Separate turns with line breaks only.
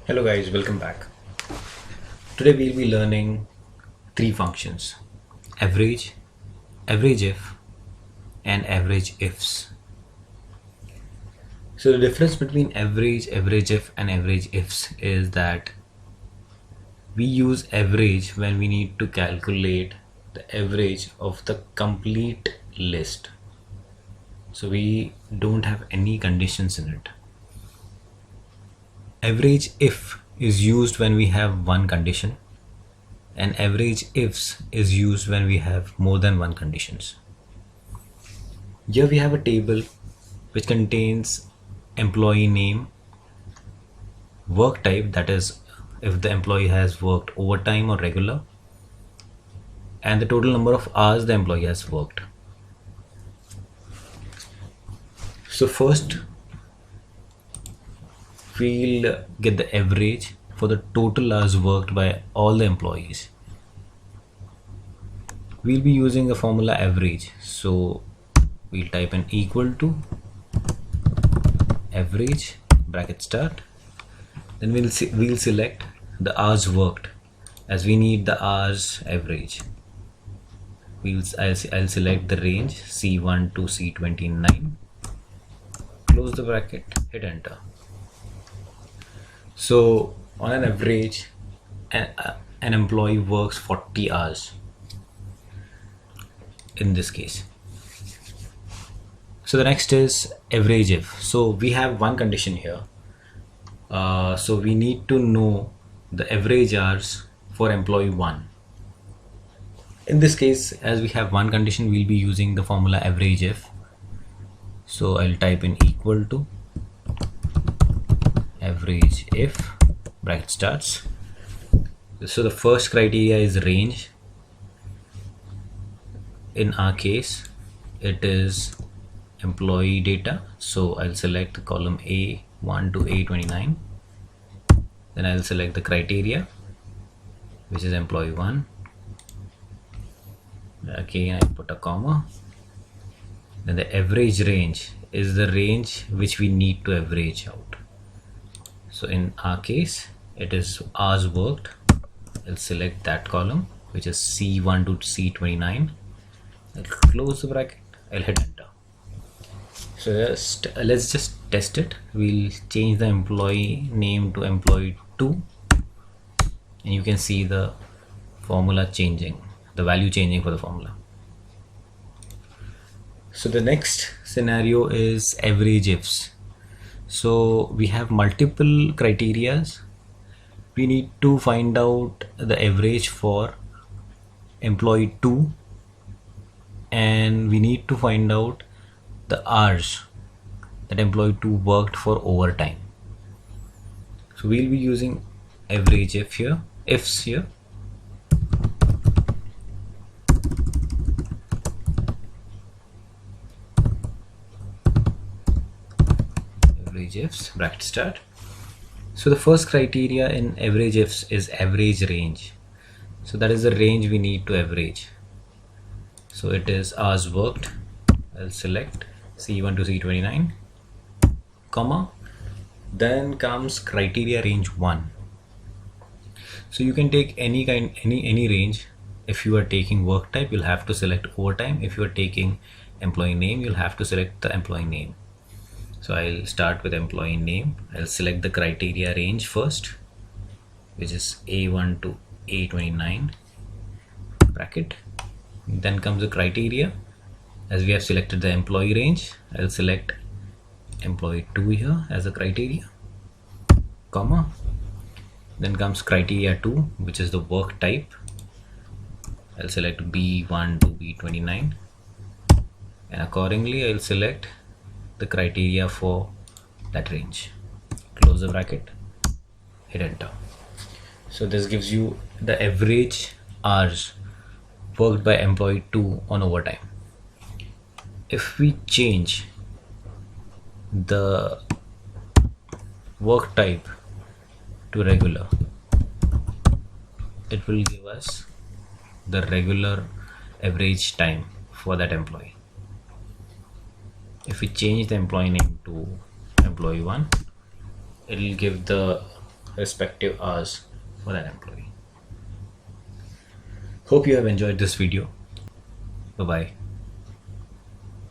Hello guys, welcome back. Today we'll be learning three functions: average, Averageif, and Averageifs. So the difference between average, Averageif, and Averageifs is that we use average when we need to calculate the average of the complete list. So we don't have any conditions in it. Averageif is used when we have one condition, and Averageifs is used when we have more than one conditions. Here we have a table which contains employee name, work type, that is if the employee has worked overtime or regular, and the total number of hours the employee has worked. So first we'll get the average for the total hours worked by all the employees. We'll be using the formula average, so we'll type an equal to average bracket start, then we'll select the hours worked, as we need the hours average. I'll select the range C1 to C29, close the bracket, hit enter. So on an average, an employee works 40 hours in this case. So the next is Averageif. So we have one condition here. So we need to know the average hours for employee 1. In this case, as we have one condition, we'll be using the formula Averageif. So I'll type in equal to Averageif bracket starts. So the first criteria is range. In our case, it is employee data, so I'll select the column A1 to A29. Then I'll select the criteria, which is employee 1. Again, I put a comma. Then the average range is the range which we need to average out. So in our case, it is hours worked. I'll select that column, which is C1 to C29. I'll close the bracket. I'll hit enter. So let's just test it. We'll change the employee name to employee 2, and you can see the formula changing, the value changing for the formula. So the next scenario is Averageifs. So we have multiple criterias. We need to find out the average for employee 2, and we need to find out the hours that employee 2 worked for overtime. So we'll be using Averageif here, ifs here. Averageifs bracket start. So the first criteria in Averageifs is average range. So that is the range we need to average. So it is hours worked. I'll select C1 to C29, comma. Then comes criteria range 1. So you can take any range. If you are taking work type, you'll have to select overtime. If you are taking employee name, you'll have to select the employee name. So I'll start with employee name. I'll select the criteria range first, which is A1 to A29 bracket. Then comes the criteria. As we have selected the employee range, I'll select employee 2 here as a criteria, comma. Then comes criteria 2, which is the work type. I'll select B1 to B29, and accordingly I'll select the criteria for that range. Close the bracket, hit enter. So this gives you the average hours worked by employee 2 on overtime. If we change the work type to regular, it will give us the regular average time for that employee. If we change the employee name to employee 1, it will give the respective hours for that employee. Hope you have enjoyed this video. Bye bye.